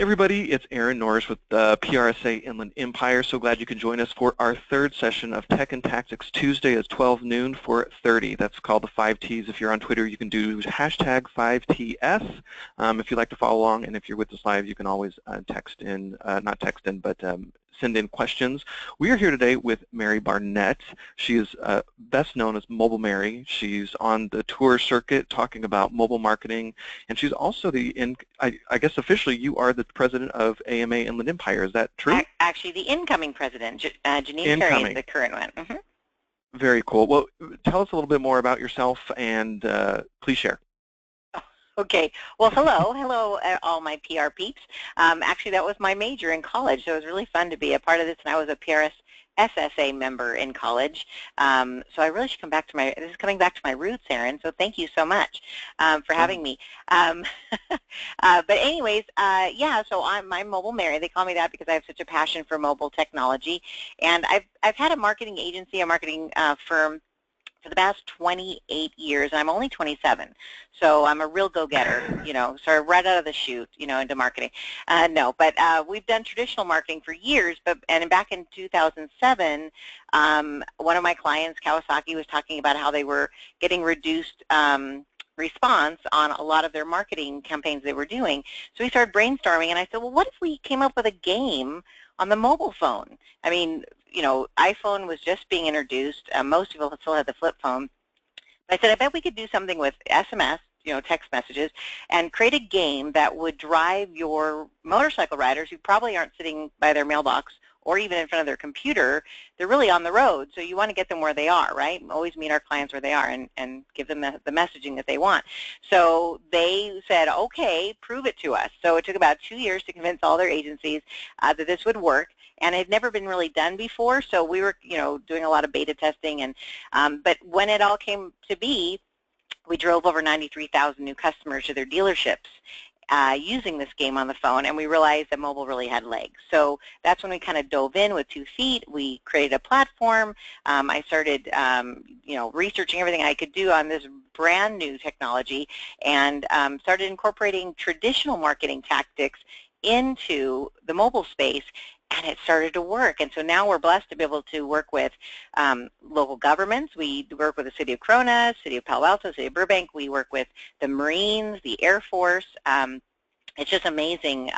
Hey everybody, it's Aaron Norris with the PRSA Inland Empire. So glad you can join us for our third session of Tech and Tactics Tuesday at 12 noon for 30. That's called the 5Ts. If you're on Twitter, you can do hashtag 5TS if you'd like to follow along. And if you're with us live, you can always text in, not text in, but send in questions. We are here today with Mary Barnett. She is best known as Mobile Mary. She's on the tour circuit talking about mobile marketing, and she's also I guess officially you are the president of AMA Inland Empire. Is that true? Actually, the incoming president, Janine Perry, is the current one. Mm-hmm. Very cool. Well, tell us a little bit more about yourself, and please share. Okay. Well, hello, all my PR peeps. Actually, that was my major in college, so it was really fun to be a part of this, and I was a PRSA member in college. So I really should come back to this is coming back to my roots, Aaron, so thank you so much for having me. But anyways, yeah, so I'm Mobile Mary. They call me that because I have such a passion for mobile technology, and I've had a marketing agency, a marketing firm for the past 28 years, and I'm only 27, so I'm a real go-getter, sort of right out of the chute, into marketing. No, but we've done traditional marketing for years, and back in 2007, one of my clients, Kawasaki, was talking about how they were getting reduced response on a lot of their marketing campaigns they were doing. So we started brainstorming, and I said, well, what if we came up with a game on the mobile phone? I mean, iPhone was just being introduced. Most people still had the flip phone. But I said, I bet we could do something with SMS, text messages, and create a game that would drive your motorcycle riders who probably aren't sitting by their mailbox or even in front of their computer. They're really on the road, so you want to get them where they are, right? Always meet our clients where they are and give them the messaging that they want. So they said, okay, prove it to us. So it took about 2 years to convince all their agencies that this would work, and it had never been really done before, so we were, doing a lot of beta testing. And but when it all came to be, we drove over 93,000 new customers to their dealerships using this game on the phone, and we realized that mobile really had legs. So that's when we kind of dove in with 2 feet. We created a platform. I started, researching everything I could do on this brand new technology, and started incorporating traditional marketing tactics into the mobile space, and it started to work. And so now we're blessed to be able to work with local governments. We work with the City of Corona, City of Palo Alto, City of Burbank. We work with the Marines, the Air Force. It's just amazing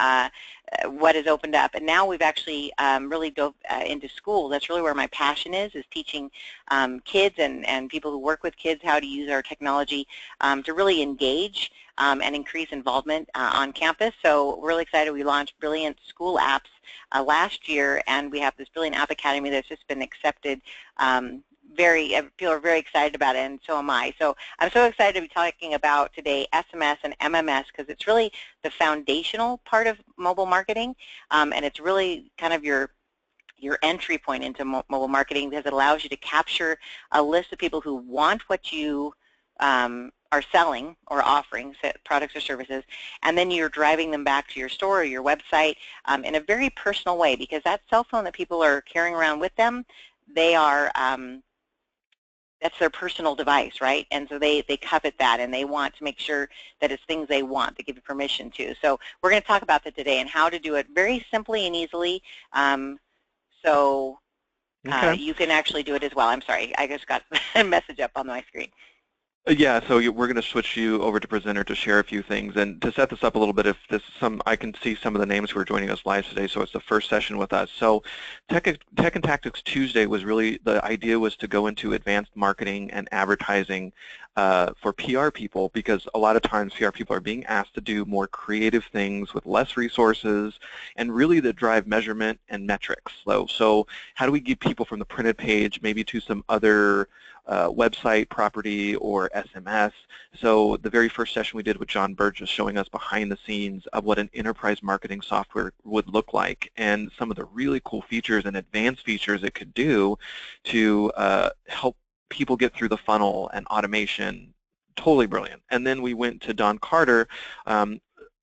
what has opened up. And now we've actually really dove into school. That's really where my passion is teaching kids and people who work with kids how to use our technology to really engage and increase involvement on campus. So we're really excited. We launched Brilliant School Apps last year, and we have this Brilliant App Academy that's just been accepted. People are very excited about it, and so am I. So I'm so excited to be talking about today SMS and MMS, because it's really the foundational part of mobile marketing, and it's really kind of your entry point into mobile marketing, because it allows you to capture a list of people who want what you are selling or offering, products or services, and then you're driving them back to your store or your website in a very personal way, because that cell phone that people are carrying around with them, they are that's their personal device, right? And so they covet that, and they want to make sure that it's things they want, they give you permission to. So we're going to talk about that today and how to do it very simply and easily. Okay. You can actually do it as well. I'm sorry, I just got a message up on my screen. Yeah, so we're going to switch you over to presenter to share a few things, and to set this up a little bit, I can see some of the names who are joining us live today, so it's the first session with us. So Tech and Tactics Tuesday was really, the idea was to go into advanced marketing and advertising for PR people, because a lot of times PR people are being asked to do more creative things with less resources, and really to drive measurement and metrics. So how do we get people from the printed page maybe to some other website property or SMS? So the very first session we did with John Burgess, showing us behind the scenes of what an enterprise marketing software would look like, and some of the really cool features and advanced features it could do to help people get through the funnel and automation. Totally brilliant. And then we went to Don Carter.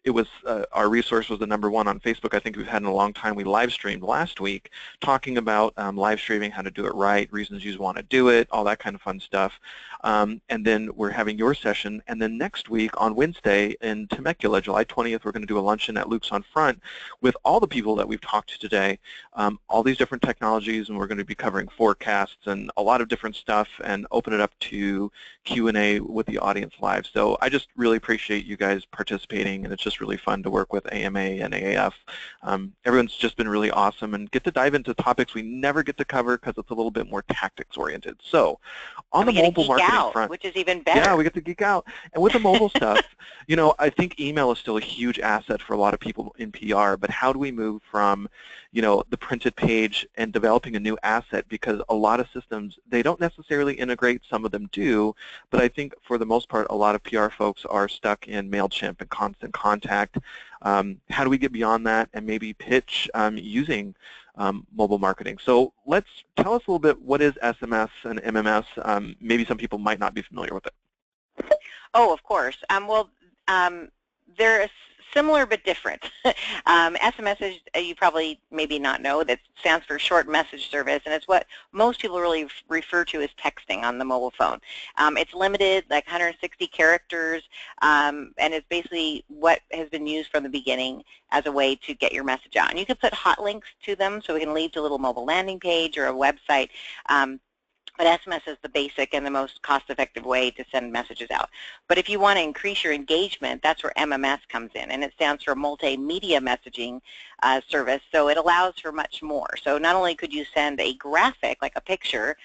It was our resource was the #1 on Facebook I think we've had in a long time. We live streamed last week talking about live streaming, how to do it right, reasons you want to do it, all that kind of fun stuff. and then we're having your session, and then next week on Wednesday in Temecula, July 20th, we're going to do a luncheon at Luke's on Front with all the people that we've talked to today, all these different technologies, and we're going to be covering forecasts and a lot of different stuff and open it up to Q&A with the audience live. So I just really appreciate you guys participating, and it's just really fun to work with AMA and AAF. Everyone's just been really awesome and get to dive into topics we never get to cover because it's a little bit more tactics oriented. So on the mobile marketing front, which is even better. Yeah, we get to geek out. And with the mobile stuff, you know, I think email is still a huge asset for a lot of people in PR, but how do we move from, you know, the printed page and developing a new asset, because a lot of systems, they don't necessarily integrate, some of them do, but I think for the most part, a lot of PR folks are stuck in MailChimp and Constant Contact. How do we get beyond that and maybe pitch using mobile marketing? So let's tell us a little bit, what is SMS and MMS? Maybe some people might not be familiar with it. Oh, of course. They're similar but different. SMS, is, you probably maybe not know, that stands for Short Message Service, and it's what most people really refer to as texting on the mobile phone. It's limited, like 160 characters, and it's basically what has been used from the beginning as a way to get your message out. And you can put hot links to them, so we can lead to a little mobile landing page or a website. But SMS is the basic and the most cost-effective way to send messages out. But if you want to increase your engagement, that's where MMS comes in, and it stands for Multimedia Messaging Service, so it allows for much more. So not only could you send a graphic, like a picture,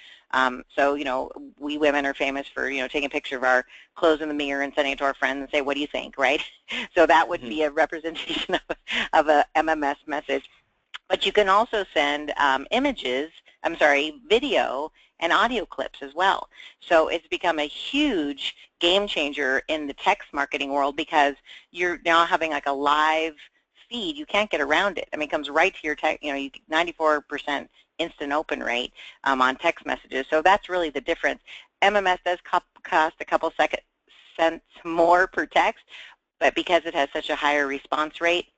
so, you know, we women are famous for, you know, taking a picture of our clothes in the mirror and sending it to our friends and say, what do you think, right? So that would be a representation of a MMS message. But you can also send video and audio clips as well. So it's become a huge game changer in the text marketing world, because you're now having like a live feed. You can't get around it. I mean, it comes right to your text, you know, 94% instant open rate on text messages. So that's really the difference. MMS does cost a couple cents more per text, but because it has such a higher response rate,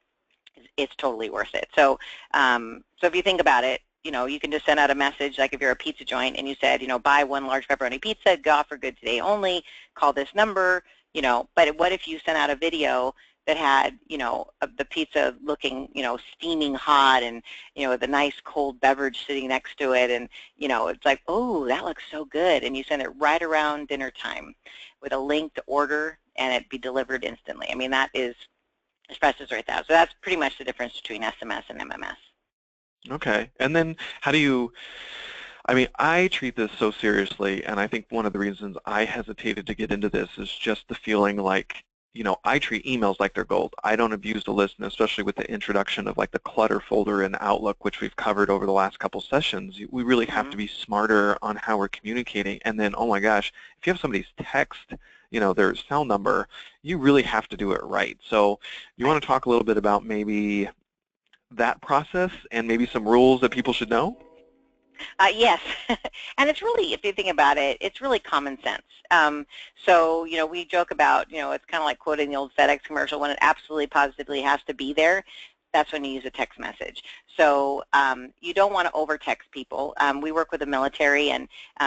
it's totally worth it. So, so if you think about it, you know, you can just send out a message, like if you're a pizza joint and you said, you know, buy 1 large pepperoni pizza, go offer good today only, call this number, you know. But what if you sent out a video that had, you know, the pizza looking, you know, steaming hot, and, you know, with a nice cold beverage sitting next to it, and, you know, it's like, oh, that looks so good, and you send it right around dinner time with a link to order, and it'd be delivered instantly. I mean, that is as fast as right now. So that's pretty much the difference between SMS and MMS. Okay, and then how do you, I mean, I treat this so seriously, and I think one of the reasons I hesitated to get into this is just the feeling like, you know, I treat emails like they're gold. I don't abuse the list, and especially with the introduction of like the clutter folder in Outlook, which we've covered over the last couple sessions, we really have to be smarter on how we're communicating. And then, oh my gosh, if you have somebody's text, you know, their cell number, you really have to do it right. So you want to talk a little bit about maybe that process and maybe some rules that people should know? Yes, and it's really, if you think about it, it's really common sense. So, you know, we joke about, you know, it's kind of like quoting the old FedEx commercial, when it absolutely positively has to be there, that's when you use a text message. So you don't want to over-text people. We work with the military, and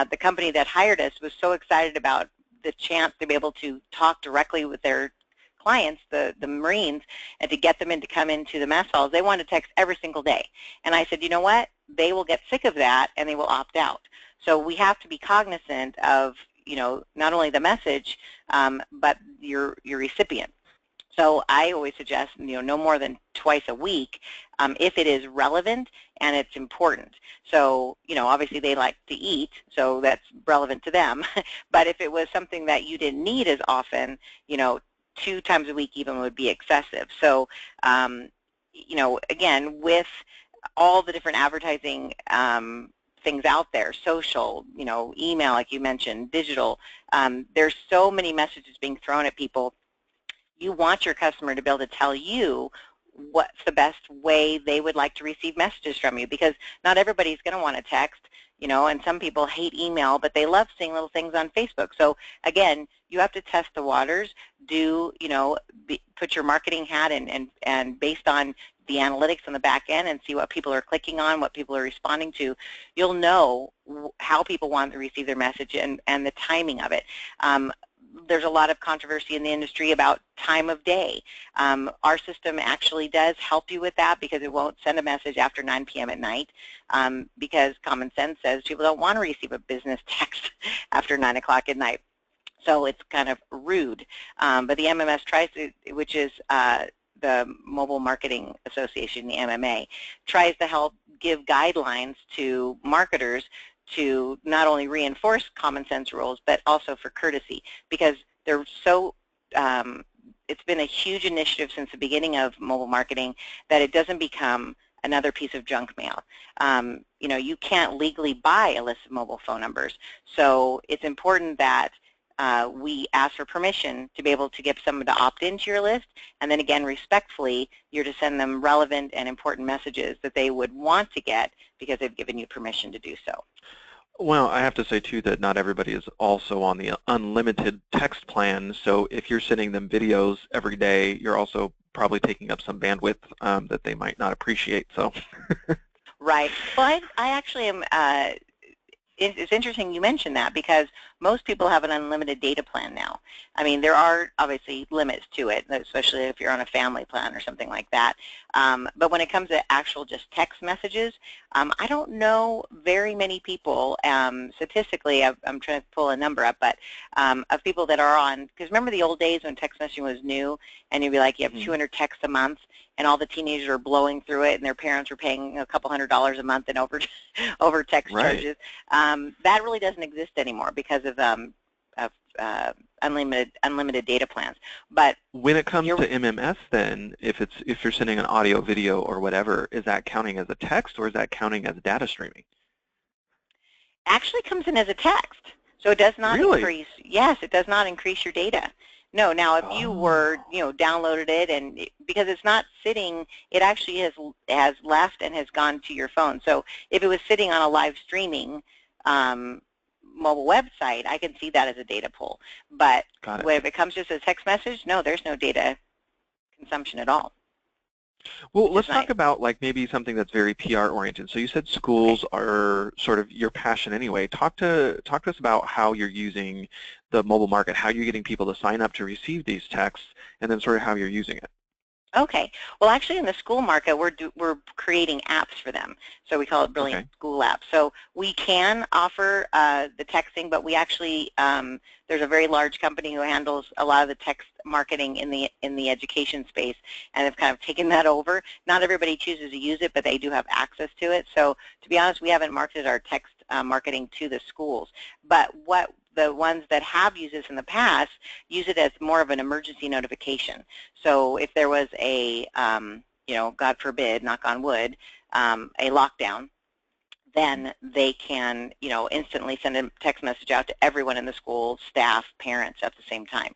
the company that hired us was so excited about the chance to be able to talk directly with their clients, the Marines, and to get them in to come into the mess halls. They wanted to text every single day. And I said, you know what? They will get sick of that, and they will opt out. So we have to be cognizant of, you know, not only the message, but your recipient. So I always suggest, you know, no more than twice a week if it is relevant and it's important. So, you know, obviously they like to eat, so that's relevant to them. But if it was something that you didn't need as often, you know, 2 times a week even would be excessive. So, you know, again, with all the different advertising things out there, social, you know, email, like you mentioned, digital, there's so many messages being thrown at people. You want your customer to be able to tell you what's the best way they would like to receive messages from you, because not everybody's going to want to text. and some people hate email, but they love seeing little things on Facebook. So again, you have to test the waters, put your marketing hat in, and based on the analytics on the back end and see what people are clicking on, what people are responding to, you'll know how people want to receive their message and the timing of it. There's a lot of controversy in the industry about time of day. Our system actually does help you with that because it won't send a message after 9 p.m. at night because common sense says people don't want to receive a business text after 9 o'clock at night. So it's kind of rude. But the MMS tries to, which is the Mobile Marketing Association, the MMA, tries to help give guidelines to marketers to not only reinforce common sense rules, but also for courtesy, because they're so, it's been a huge initiative since the beginning of mobile marketing that it doesn't become another piece of junk mail. You can't legally buy a list of mobile phone numbers, so it's important that we ask for permission to be able to get someone to opt into your list, and then again, respectfully, you're to send them relevant and important messages that they would want to get because they've given you permission to do so. Well, I have to say, too, that not everybody is also on the unlimited text plan, so if you're sending them videos every day, you're also probably taking up some bandwidth that they might not appreciate. So. Right. Well, I actually am it's interesting you mentioned that because most people have an unlimited data plan now. I mean, there are obviously limits to it, especially if you're on a family plan or something like that. But when it comes to actual just text messages, I don't know very many people, statistically, I'm trying to pull a number up, but of people that are on, because remember the old days when text messaging was new and you'd be like, you have 200 texts a month, and all the teenagers are blowing through it, and their parents are paying a couple $100s a month in over text charges. That really doesn't exist anymore because of unlimited data plans. But when it comes to MMS, then, if you're sending an audio, video, or whatever, is that counting as a text or is that counting as data streaming? Actually, comes in as a text, so it does not increase. Yes, it does not increase your data. No, now if you were, downloaded it, and because it's not sitting, it actually has left and has gone to your phone. So if it was sitting on a live streaming mobile website, I can see that as a data pull. But if it comes just as a text message, no, there's no data consumption at all. Well, let's talk about maybe something that's very PR oriented. So you said schools are sort of your passion anyway. Talk to us about how you're using the mobile market, how you're getting people to sign up to receive these texts, and then sort of how you're using it. Okay. Well, actually, in the school market, we're creating apps for them. So we call it Brilliant School Apps. So we can offer the texting, but we actually there's a very large company who handles a lot of the text marketing in the education space, and they've kind of taken that over. Not everybody chooses to use it, but they do have access to it. So to be honest, we haven't marketed our text marketing to the schools. But what the ones that have used this in the past use it as more of an emergency notification. So if there was a, God forbid, knock on wood, a lockdown, then they can, instantly send a text message out to everyone in the school, staff, parents at the same time.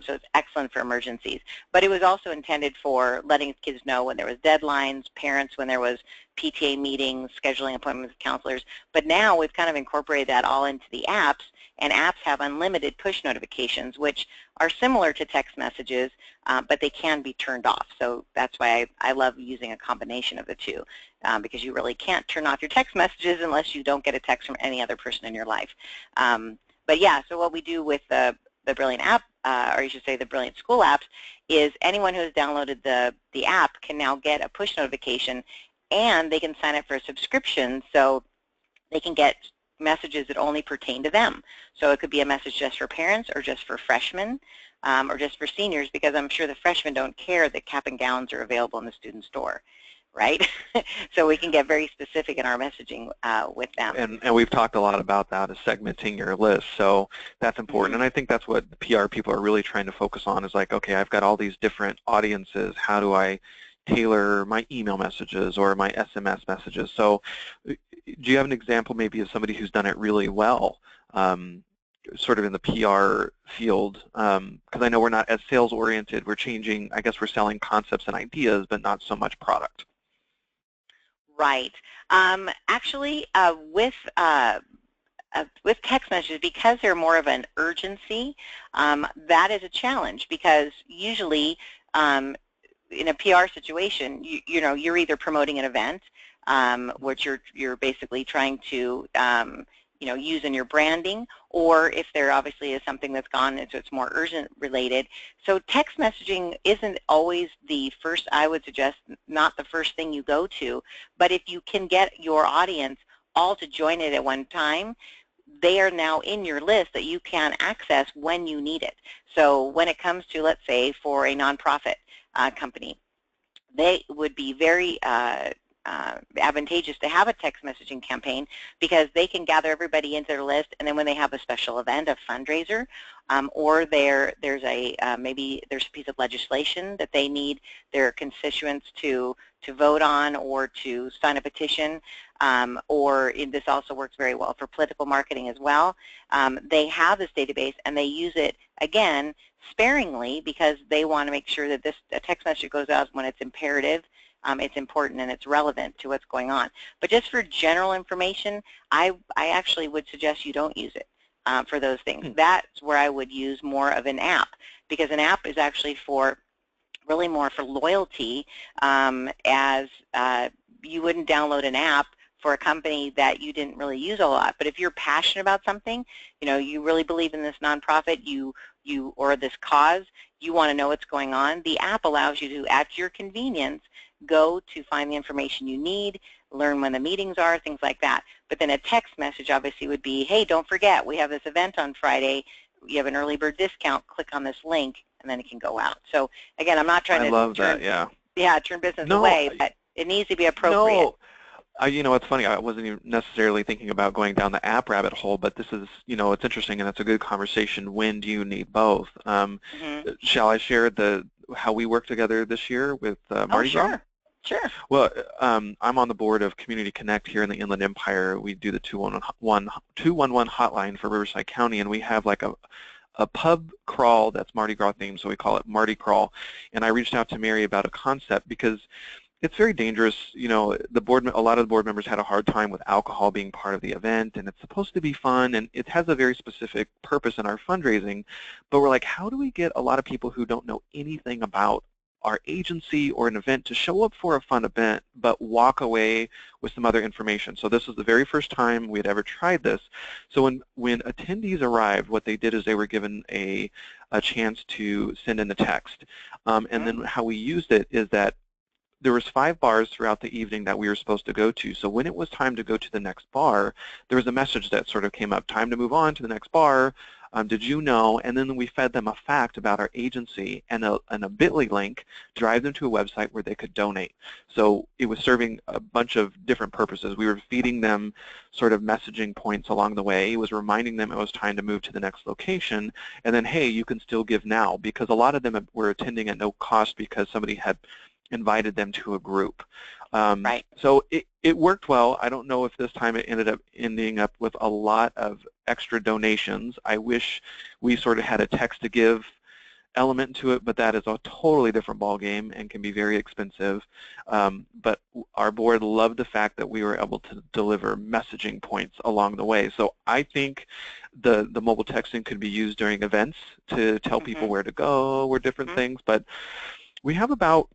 So it's excellent for emergencies. But it was also intended for letting kids know when there was deadlines, parents when there was PTA meetings, scheduling appointments with counselors. But now we've kind of incorporated that all into the apps, and apps have unlimited push notifications, which are similar to text messages, but they can be turned off. So that's why I love using a combination of the two, because you really can't turn off your text messages unless you don't get a text from any other person in your life. But yeah, so what we do with the Brilliant app, or you should say the Brilliant School apps, is anyone who has downloaded the app can now get a push notification, and they can sign up for a subscription so they can get messages that only pertain to them. So it could be a message just for parents or just for freshmen or just for seniors, because I'm sure the freshmen don't care that cap and gowns are available in the student store, right? So we can get very specific in our messaging with them. And we've talked a lot about that, is segmenting your list. So that's important. And I think that's what the PR people are really trying to focus on, is like, okay, I've got all these different audiences. How do I tailor my email messages or my SMS messages? So do you have an example maybe of somebody who's done it really well, sort of in the PR field? Because I know we're not as sales oriented. We're changing, I guess we're selling concepts and ideas, but not so much product. Right. Actually, with text messages, because they're more of an urgency, that is a challenge, because usually in a PR situation, you know, you're either promoting an event, which you're basically trying to you know, use in your branding, or if there obviously is something that's gone into it's more urgent related. So text messaging isn't always the first, I would suggest, not the first thing you go to, but if you can get your audience all to join it at one time, they are now in your list that you can access when you need it. So when it comes to, let's say, for a nonprofit company, they would be very advantageous to have a text messaging campaign, because they can gather everybody into their list, and then when they have a special event, a fundraiser, or there's a maybe there's a piece of legislation that they need their constituents to vote on or to sign a petition, or this also works very well for political marketing as well. They have this database, and they use it, again, sparingly, because they want to make sure that this text message goes out when it's imperative, it's important, and it's relevant to what's going on. But just for general information, I actually would suggest you don't use it for those things. That's where I would use more of an app, because an app is actually for really more for loyalty, as you wouldn't download an app for a company that you didn't really use a lot. But if you're passionate about something, you know, you really believe in this nonprofit, or this cause, you want to know what's going on, the app allows you to, at your convenience, go to find the information you need, learn when the meetings are, things like that. But then a text message obviously would be, hey, don't forget, we have this event on Friday, you have an early bird discount, click on this link, and then it can go out. So again, I'm not trying to turn business away, but it needs to be appropriate. No. You know, it's funny, I wasn't even necessarily thinking about going down the app rabbit hole, but this is, you know, it's interesting, and it's a good conversation. When do you need both? Shall I share how we work together this year with Mardi Gras? Sure. Well, I'm on the board of Community Connect here in the Inland Empire. We do the 211 hotline for Riverside County, and we have like a pub crawl that's Mardi Gras themed, so we call it Mardi Crawl. And I reached out to Mary about a concept, because it's very dangerous. You know, a lot of the board members had a hard time with alcohol being part of the event, and it's supposed to be fun, and it has a very specific purpose in our fundraising. But we're like, how do we get a lot of people who don't know anything about our agency or an event to show up for a fun event but walk away with some other information? So this was the very first time we had ever tried this. So when attendees arrived, what they did is they were given a chance to send in the text. And then how we used it is that there was 5 bars throughout the evening that we were supposed to go to. So when it was time to go to the next bar, there was a message that sort of came up, time to move on to the next bar. Did you know? And then we fed them a fact about our agency and a bit.ly link, drive them to a website where they could donate. So it was serving a bunch of different purposes. We were feeding them sort of messaging points along the way. It was reminding them it was time to move to the next location. And then, hey, you can still give now, because a lot of them were attending at no cost because somebody had invited them to a group. Right. So it worked well. I don't know if this time it ending up with a lot of extra donations. I wish we sort of had a text to give element to it, but that is a totally different ballgame and can be very expensive. But our board loved the fact that we were able to deliver messaging points along the way. So I think the mobile texting could be used during events to tell people where to go or different things. But we have about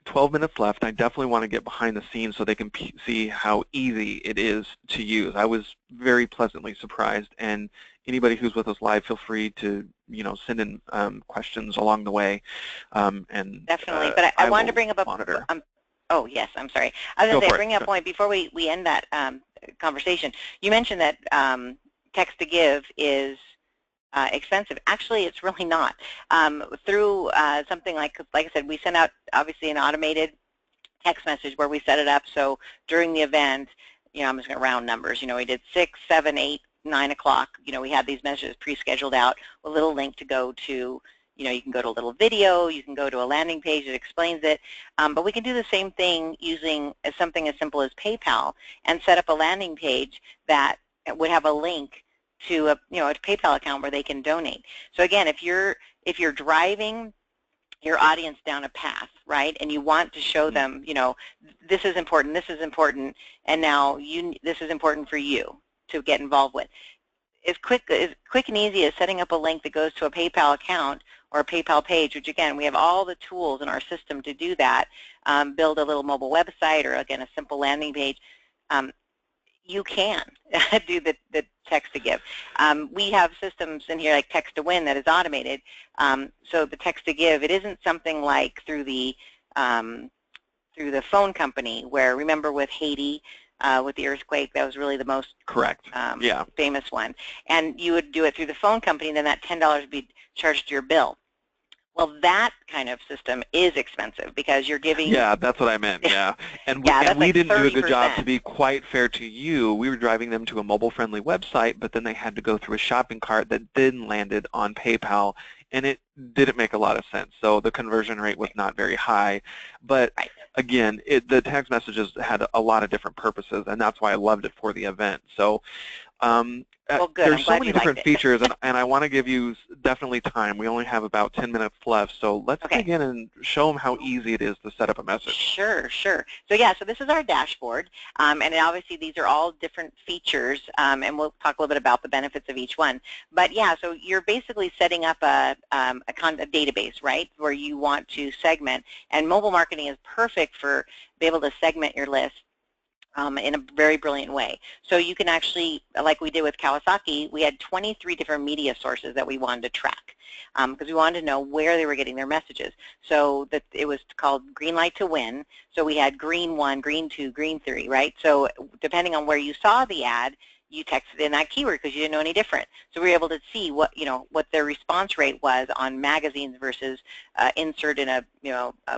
12 minutes left. I definitely want to get behind the scenes so they can see how easy it is to use. I was very pleasantly surprised, and anybody who's with us live, feel free to, you know, send in questions along the way. And definitely, but I wanted to bring up a monitor. Oh yes, I'm sorry. I was going to say, bring up a point before we end that conversation. You mentioned that text to give is expensive. Actually, it's really not. Through something like I said, we sent out obviously an automated text message where we set it up so during the event, you know, I'm just going to round numbers. You know, we did 6, 7, 8, 9 o'clock. You know, we had these messages pre-scheduled out with a little link to go to. You know, you can go to a little video, you can go to a landing page that explains it, but we can do the same thing using something as simple as PayPal and set up a landing page that would have a link to a, you know, a PayPal account where they can donate. So again, if you're driving your audience down a path, right? And you want to show them, you know, this is important, and now this is important for you to get involved with. As quick and easy as setting up a link that goes to a PayPal account or a PayPal page, which again, we have all the tools in our system to do that, build a little mobile website or again, a simple landing page. You can do the text to give. We have systems in here like text to win that is automated. So the text to give, it isn't something like through the phone company where, remember with Haiti, with the earthquake, that was really the most correct, famous one. And you would do it through the phone company, and then that $10 would be charged to your bill. Well, that kind of system is expensive because you're giving... Yeah, that's what I meant, yeah. And yeah, we like didn't 30%. do a good job, to be quite fair to you. We were driving them to a mobile-friendly website, but then they had to go through a shopping cart that then landed on PayPal, and it didn't make a lot of sense. So the conversion rate was not very high. But again, the text messages had a lot of different purposes, and that's why I loved it for the event. So well, good. there's so many different features, and I want to give you definitely time. We only have about 10 minutes left, so let's begin and show them how easy it is to set up a message. Sure. So yeah, so this is our dashboard, and obviously these are all different features, and we'll talk a little bit about the benefits of each one. But yeah, so you're basically setting up a database, right, where you want to segment, and mobile marketing is perfect for be able to segment your list in a very brilliant way. So you can actually, like we did with Kawasaki, we had 23 different media sources that we wanted to track because we wanted to know where they were getting their messages. So that it was called Green Light to Win. So we had Green 1, Green 2, Green 3, right? So depending on where you saw the ad, you texted in that keyword because you didn't know any different. So we were able to see what their response rate was on magazines versus insert in a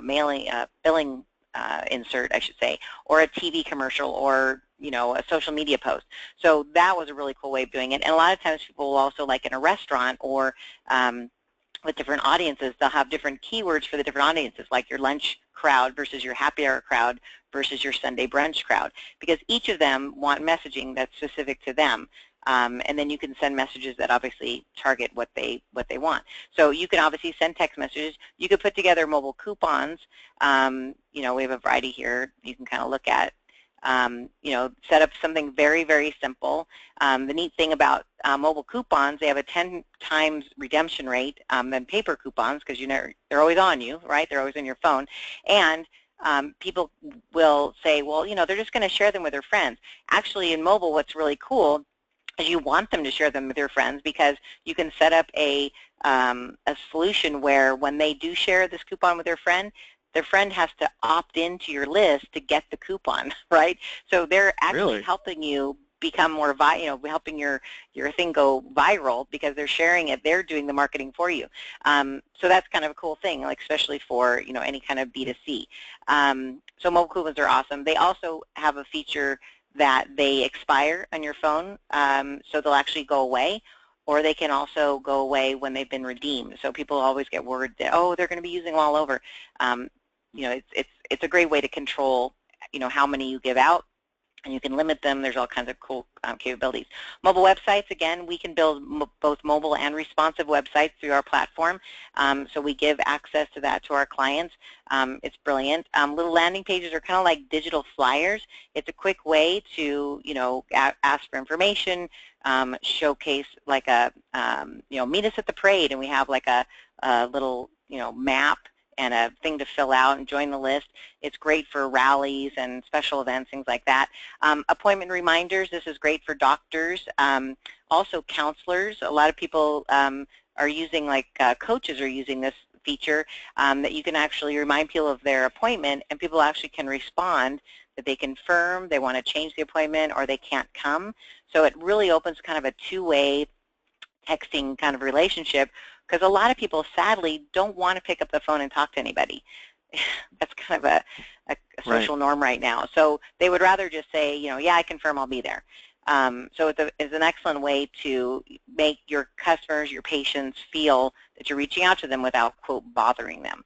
mailing billing insert, I should say, or a TV commercial, or a social media post. So that was a really cool way of doing it. And a lot of times people will also, like in a restaurant or with different audiences, they'll have different keywords for the different audiences, like your lunch crowd versus your happy hour crowd versus your Sunday brunch crowd, because each of them want messaging that's specific to them. And then you can send messages that obviously target what they want. So you can obviously send text messages. You could put together mobile coupons. We have a variety here you can kind of look at. Set up something very, very simple. The neat thing about mobile coupons, they have a 10 times redemption rate than paper coupons because they're always on you, right? They're always on your phone. And people will say, well, they're just going to share them with their friends. Actually, in mobile, what's really cool is you want them to share them with their friends, because you can set up a solution where when they do share this coupon with their friend has to opt into your list to get the coupon, right? So they're actually helping you become more helping your thing go viral because they're sharing it. They're doing the marketing for you. So that's kind of a cool thing, like especially for any kind of B2C. So mobile coupons are awesome. They also have a feature that they expire on your phone, so they'll actually go away, or they can also go away when they've been redeemed. So people always get word that, oh, they're going to be using them all over. It's a great way to control how many you give out, and you can limit them. There's all kinds of cool capabilities. Mobile websites, again, we can build both mobile and responsive websites through our platform. So we give access to that to our clients. It's brilliant. Little landing pages are kind of like digital flyers. It's a quick way to, ask for information, showcase like a, meet us at the parade, and we have like a little, map and a thing to fill out and join the list. It's great for rallies and special events, things like that. Appointment reminders, this is great for doctors. Also counselors, a lot of people are using, like coaches are using this feature, that you can actually remind people of their appointment, and people actually can respond that they confirm they want to change the appointment or they can't come. So it really opens kind of a two-way texting kind of relationship, because a lot of people, sadly, don't want to pick up the phone and talk to anybody. That's kind of a social norm right now. So they would rather just say, yeah, I confirm, I'll be there. So it's an excellent way to make your customers, your patients feel that you're reaching out to them without, quote, bothering them.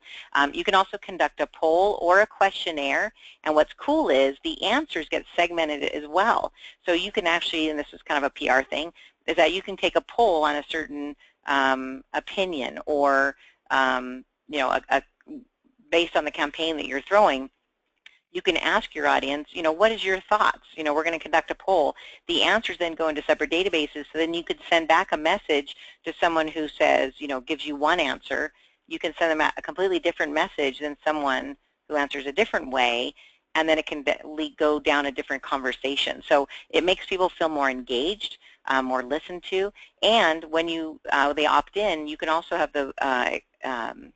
You can also conduct a poll or a questionnaire, and what's cool is the answers get segmented as well. So you can actually, and this is kind of a PR thing, is that you can take a poll on a certain opinion or based on the campaign that you're throwing, you can ask your audience, what is your thoughts? We're going to conduct a poll. The answers then go into separate databases, so then you could send back a message to someone who says, gives you one answer. You can send them a completely different message than someone who answers a different way, and then it can go down a different conversation. So it makes people feel more engaged, more listened to, and when they opt in, you can also have the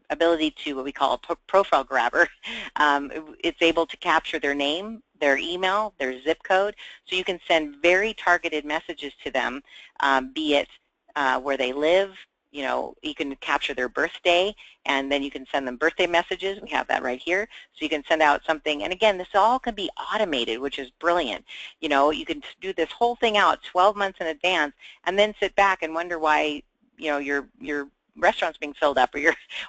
ability to what we call a profile grabber. It's able to capture their name, their email, their zip code, so you can send very targeted messages to them, be it where they live. You can capture their birthday, and then you can send them birthday messages. We have that right here. So you can send out something, and again, this all can be automated, which is brilliant. You can do this whole thing out 12 months in advance, and then sit back and wonder why, your restaurant's being filled up,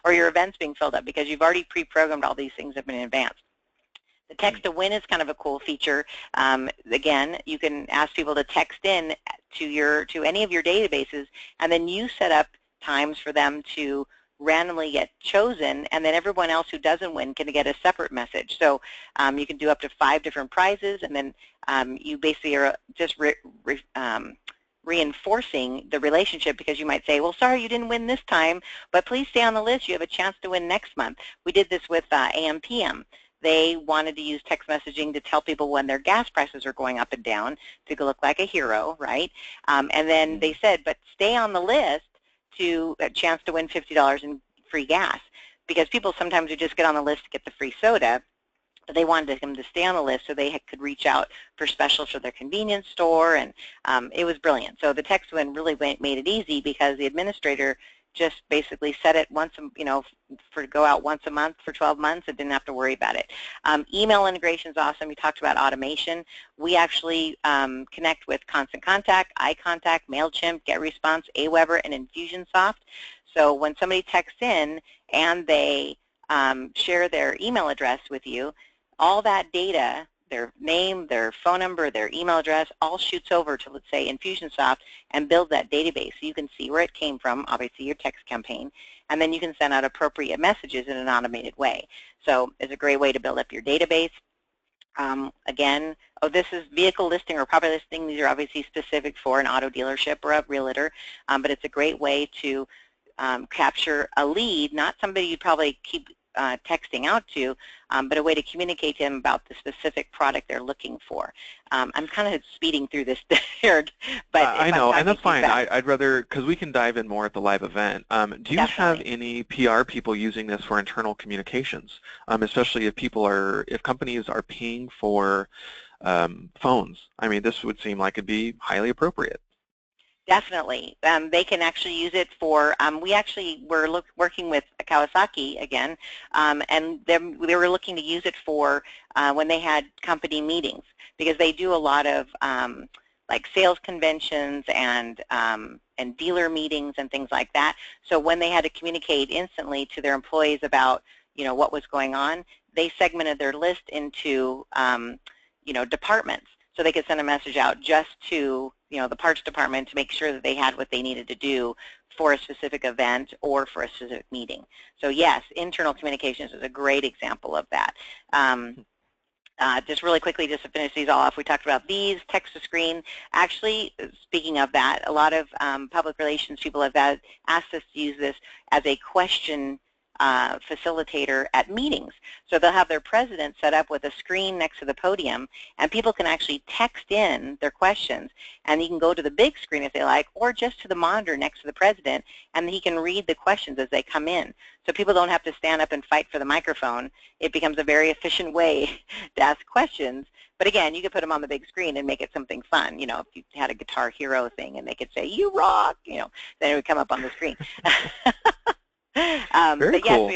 or your event's being filled up, because you've already pre-programmed all these things up in advance. The text to win is kind of a cool feature. Again, you can ask people to text in to any of your databases, and then you set up times for them to randomly get chosen, and then everyone else who doesn't win can get a separate message. So you can do up to 5 different prizes, and then you basically are just reinforcing the relationship, because you might say, well, sorry you didn't win this time, but please stay on the list. You have a chance to win next month. We did this with AM/PM. They wanted to use text messaging to tell people when their gas prices are going up and down to look like a hero, right? And then they said, but stay on the list to a chance to win $50 in free gas, because people sometimes would just get on the list to get the free soda, but they wanted them to stay on the list so they could reach out for specials for their convenience store, and it was brilliant. So the text win really made it easy, because the administrator just basically set it once, to go out once a month for 12 months and didn't have to worry about it. Email integration is awesome. You talked about automation. We actually connect with Constant Contact, iContact, MailChimp, GetResponse, Aweber, and Infusionsoft. So when somebody texts in and they share their email address with you, all that data, their name, their phone number, their email address, all shoots over to, let's say, Infusionsoft, and builds that database. So you can see where it came from, obviously your text campaign, and then you can send out appropriate messages in an automated way. So it's a great way to build up your database. Again, this is vehicle listing or property listing. These are obviously specific for an auto dealership or a realtor, but it's a great way to capture a lead, not somebody you'd probably keep texting out to, but a way to communicate to them about the specific product they're looking for. I'm kind of speeding through this there, but I know, and that's fine. I'd rather, because we can dive in more at the live event. Do you have any PR people using this for internal communications, especially if companies are paying for phones? I mean, this would seem like it'd be highly appropriate. Definitely. They can actually use it for, we actually were working with Kawasaki again, and they were looking to use it for when they had company meetings, because they do a lot of like sales conventions and dealer meetings and things like that. So when they had to communicate instantly to their employees about what was going on, they segmented their list into departments, so they could send a message out just to the parts department to make sure that they had what they needed to do for a specific event or for a specific meeting. So yes, internal communications is a great example of that. Just really quickly, just to finish these all off, we talked about these, text to screen. Actually, speaking of that, a lot of public relations people have asked us to use this as a question facilitator at meetings. So they'll have their president set up with a screen next to the podium, and people can actually text in their questions, and you can go to the big screen if they like, or just to the monitor next to the president, and he can read the questions as they come in. So people don't have to stand up and fight for the microphone. It becomes a very efficient way to ask questions. But again, you could put them on the big screen and make it something fun. If you had a Guitar Hero thing and they could say, "You rock," then it would come up on the screen. Very but yes, cool.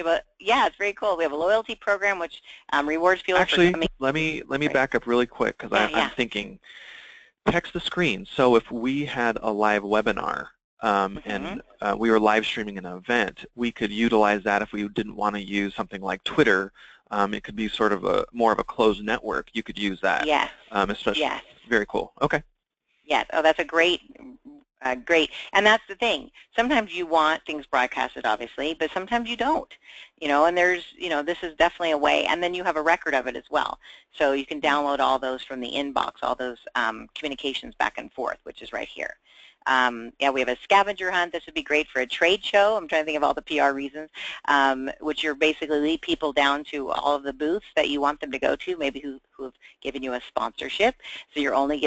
it's very cool. We have a loyalty program which rewards people Actually, for coming. let me back up really quick, because I'm thinking text to screen. So if we had a live webinar and we were live streaming an event, we could utilize that if we didn't want to use something like Twitter. It could be sort of more of a closed network. You could use that. Yes. Especially. Yes. Very cool. Okay. Yes. Oh, that's a great Great, and that's the thing. Sometimes you want things broadcasted, obviously, but sometimes you don't. And there's, this is definitely a way, and then you have a record of it as well. So you can download all those from the inbox, all those communications back and forth, which is right here. Yeah, we have a scavenger hunt. This would be great for a trade show. I'm trying to think of all the PR reasons, which you're basically lead people down to all of the booths that you want them to go to, maybe who have given you a sponsorship. So you're only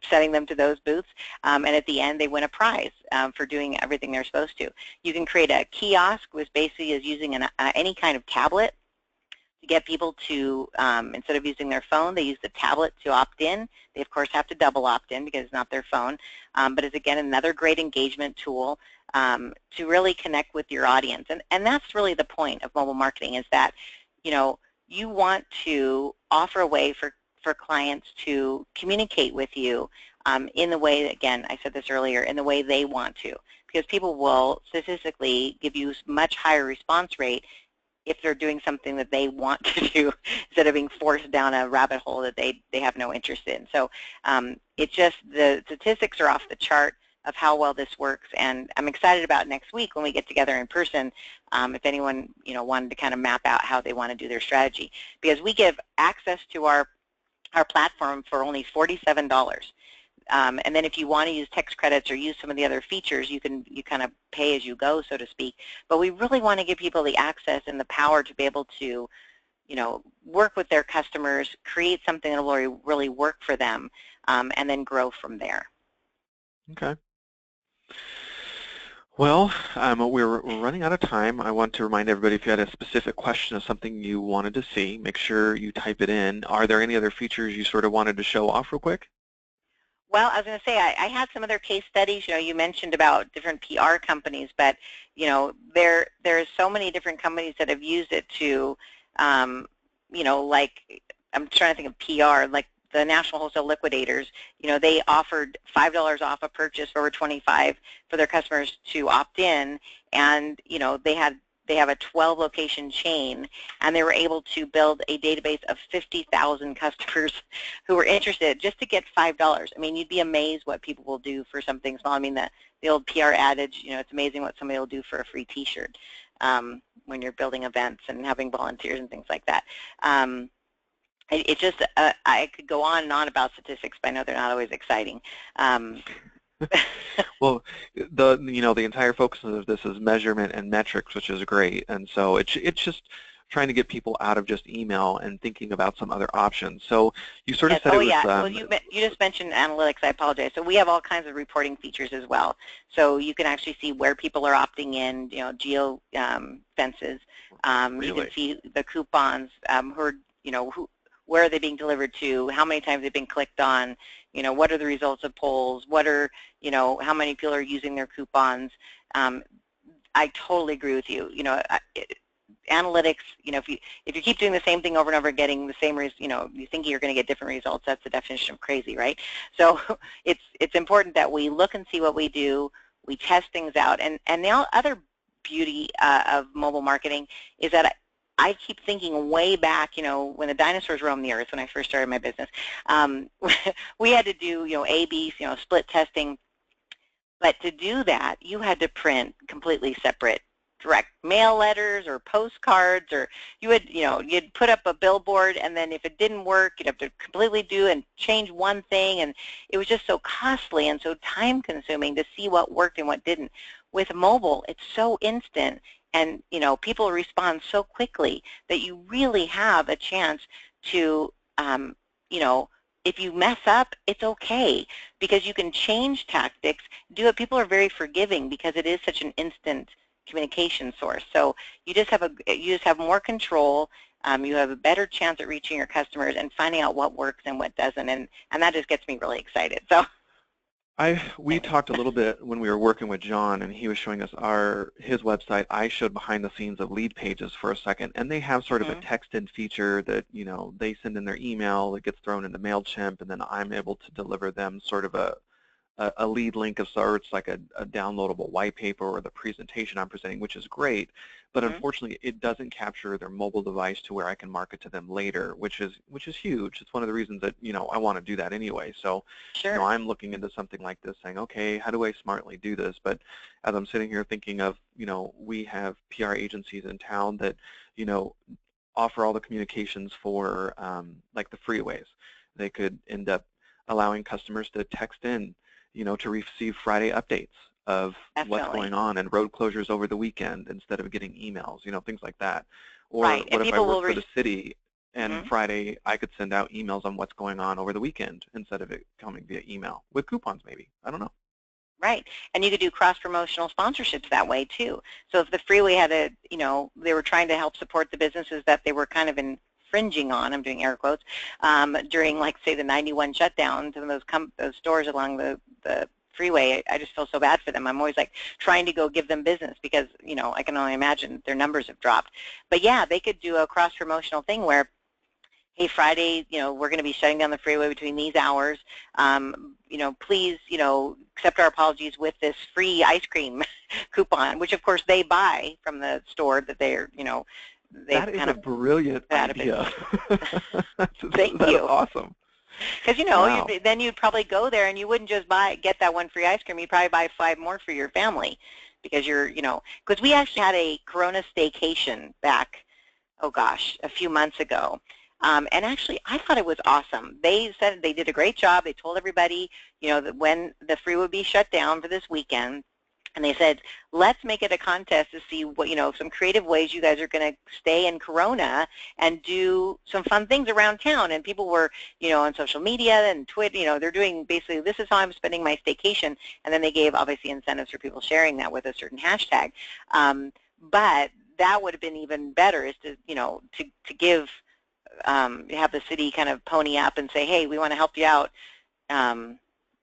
setting them to those booths, and at the end they win a prize for doing everything they're supposed to. You can create a kiosk, which basically is using any kind of tablet to get people to, instead of using their phone, they use the tablet to opt in. They, of course, have to double opt in because it's not their phone, but it's, again, another great engagement tool to really connect with your audience. And that's really the point of mobile marketing, is that, you want to offer a way for clients to communicate with you in the way, again, I said this earlier, in the way they want to, because people will statistically give you much higher response rate if they're doing something that they want to do instead of being forced down a rabbit hole that they have no interest in. So it's just, the statistics are off the chart of how well this works, and I'm excited about next week when we get together in person, if anyone wanted to kind of map out how they want to do their strategy, because we give access to our platform for only $47. And then if you want to use text credits or use some of the other features, you kind of pay as you go, so to speak. But we really want to give people the access and the power to be able to, work with their customers, create something that will really work for them, and then grow from there. Okay. Well, we're running out of time. I want to remind everybody, if you had a specific question of something you wanted to see, make sure you type it in. Are there any other features you sort of wanted to show off real quick? Well, I was going to say, I had some other case studies. You mentioned about different PR companies, but there's so many different companies that have used it to, like, I'm trying to think of PR, like the National Wholesale Liquidators. They offered $5 off a purchase for over $25 for their customers to opt in, and they have a 12-location chain, and they were able to build a database of 50,000 customers who were interested just to get $5. I mean, you'd be amazed what people will do for something small. I mean, the old PR adage, it's amazing what somebody will do for a free T-shirt when you're building events and having volunteers and things like that. It just, I could go on and on about statistics, but I know they're not always exciting. Well, the entire focus of this is measurement and metrics, which is great, and so it's just trying to get people out of just email and thinking about some other options. So you sort of said it was. Yeah. Well, you just mentioned analytics. I apologize. So we have all kinds of reporting features as well. So you can actually see where people are opting in. Geo fences. Really? You can see the coupons. Where are they being delivered to? How many times they've been clicked on? What are the results of polls? What are, how many people are using their coupons? I totally agree with you. Analytics, if you keep doing the same thing over and over, getting the same, you think you're going to get different results. That's the definition of crazy, right? So it's important that we look and see what we do. We test things out, and the other beauty of mobile marketing is that I keep thinking way back, when the dinosaurs roamed the earth, when I first started my business, we had to do, A/B, split testing. But to do that, you had to print completely separate direct mail letters or postcards, or you'd put up a billboard, and then if it didn't work, you'd have to completely do and change one thing, and it was just so costly and so time-consuming to see what worked and what didn't. With mobile, it's so instant. And people respond so quickly that you really have a chance to, if you mess up, it's okay, because you can change tactics, do it. People are very forgiving because it is such an instant communication source. So you just have more control. You have a better chance at reaching your customers and finding out what works and what doesn't, and that just gets me really excited. So. We talked a little bit when we were working with John, and he was showing us his website. I showed behind the scenes of Lead Pages for a second, and they have sort of a text-in feature that they send in their email, it gets thrown into MailChimp, and then I'm able to deliver them sort of a lead link of sorts, like a downloadable white paper or the presentation I'm presenting, which is great. but unfortunately it doesn't capture their mobile device to where I can market to them later, which is huge. It's one of the reasons that, I want to do that anyway. So, Sure. I'm looking into something like this saying, okay, how do I smartly do this? But as I'm sitting here thinking of, we have PR agencies in town that, offer all the communications for like the freeways. They could end up allowing customers to text in, to receive Friday updates of what's going on and road closures over the weekend instead of getting emails, things like that. Or right. what if I work for the city and Friday I could send out emails on what's going on over the weekend instead of it coming via email with coupons maybe. I don't know. Right, and you could do cross-promotional sponsorships that way too. So if the freeway had they were trying to help support the businesses that they were kind of infringing on, I'm doing air quotes, during, like, say, the 91 shutdowns and those stores along the freeway, I just feel so bad for them. I'm always, like, trying to go give them business because, I can only imagine their numbers have dropped. But, yeah, they could do a cross-promotional thing where, hey, Friday, we're going to be shutting down the freeway between these hours. Please, accept our apologies with this free ice cream coupon, which of course they buy from the store that they're, that is a brilliant idea. Thank you. That is awesome. Because, wow. then you'd probably go there and you wouldn't just get that one free ice cream. You'd probably buy 5 more for your family because because we actually had a Corona staycation back, oh gosh, a few months ago. And actually, I thought it was awesome. They said they did a great job. They told everybody, that when the freeway would be shut down for this weekend, and they said, let's make it a contest to see what, some creative ways you guys are going to stay in Corona and do some fun things around town. And people were, on social media and Twitter, they're doing basically, this is how I'm spending my staycation. And then they gave, obviously, incentives for people sharing that with a certain hashtag. But that would have been even better is to, to give, have the city kind of pony up and say, hey, we want to help you out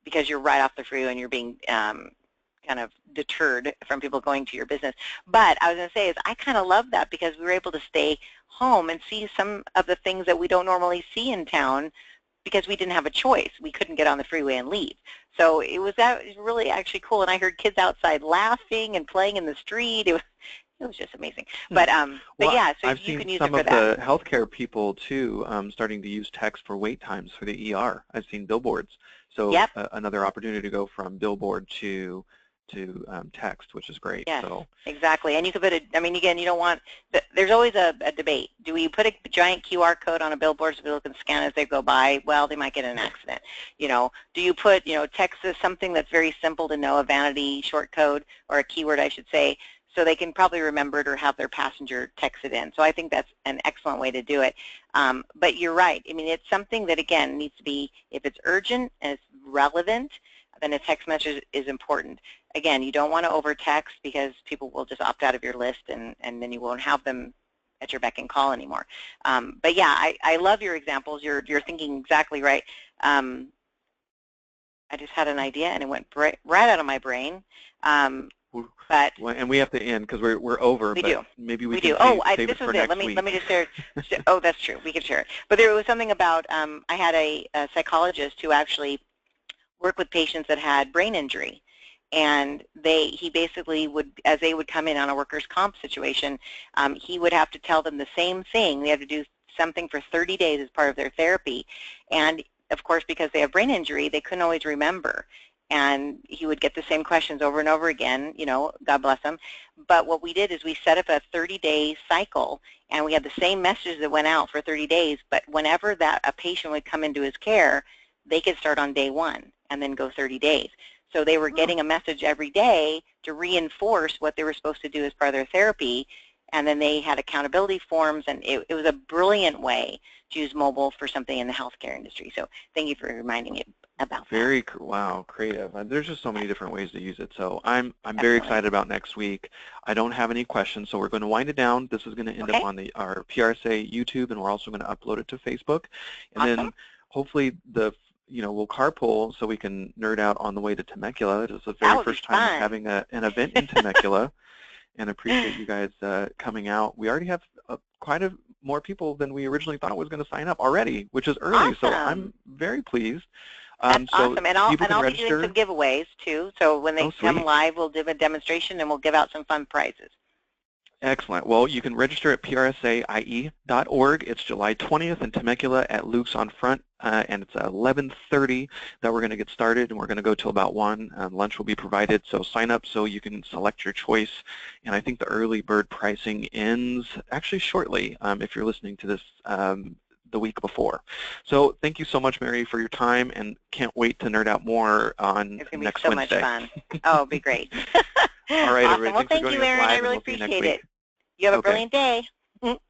because you're right off the freeway and you're being kind of deterred from people going to your business. But I was going to say is I kind of love that because we were able to stay home and see some of the things that we don't normally see in town because we didn't have a choice. We couldn't get on the freeway and leave. So it was really actually cool. And I heard kids outside laughing and playing in the street. It was just amazing. But yeah, so I've you seen can use some it for of that. the healthcare people too starting to use text for wait times for the ER. I've seen billboards. So Yep. Another opportunity to go from billboard to text, which is great. Yes, so exactly. And you could put I mean, again, you don't want, there's always a debate. Do we put a giant QR code on a billboard so people can scan as they go by? Well, they might get in an accident. Do you put, text as something that's very simple to know, a vanity short code or a keyword, I should say, so they can probably remember it or have their passenger text it in. So I think that's an excellent way to do it. But you're right. I mean, it's something that, again, needs to be, if it's urgent and it's relevant, then a text message is important. Again, you don't want to over-text because people will just opt out of your list and then you won't have them at your beck and call anymore. But yeah, I love your examples. You're thinking exactly right. I just had an idea and it went right out of my brain. But and we have to end because we're over. We but do. Maybe we can can save this it for was next it. week. Let me just share. Oh, that's true. We can share it. But there was something about I had a psychologist who actually worked with patients that had brain injury. And he basically would, as they would come in on a workers' comp situation, he would have to tell them the same thing. They have to do something for 30 days as part of their therapy. And, of course, because they have brain injury, they couldn't always remember. And he would get the same questions over and over again, God bless him. But what we did is we set up a 30-day cycle, and we had the same messages that went out for 30 days, but whenever a patient would come into his care, they could start on day 1 and then go 30 days. So they were getting a message every day to reinforce what they were supposed to do as part of their therapy, and then they had accountability forms, and it was a brilliant way to use mobile for something in the healthcare industry. So thank you for reminding me about that. Wow, creative. There's just so many different ways to use it. So I'm very excited about next week. I don't have any questions, so we're going to wind it down. This is going to end up on our PRSA YouTube, and we're also going to upload it to Facebook. And then hopefully we'll carpool so we can nerd out on the way to Temecula. It is the very first time we're having an event in Temecula, and appreciate you guys coming out. We already have quite more people than we originally thought was going to sign up already, which is early, so I'm very pleased. That's so awesome, and I'll be doing some giveaways too. So when they come live, we'll do a demonstration and we'll give out some fun prizes. Excellent. Well, you can register at prsaie.org. It's July 20th in Temecula at Luke's on Front, and it's 11:30 that we're going to get started, and we're going to go till about 1. Lunch will be provided, so sign up so you can select your choice. And I think the early bird pricing ends actually shortly if you're listening to this the week before. So thank you so much, Mary, for your time, and can't wait to nerd out more on It's going to be next so Wednesday. much fun. Oh, it'll be great. All right, Awesome. everybody. Well, Thanks for thank joining you, us Aaron. I live, and really we'll see you next appreciate week. it. You have a Okay. brilliant day.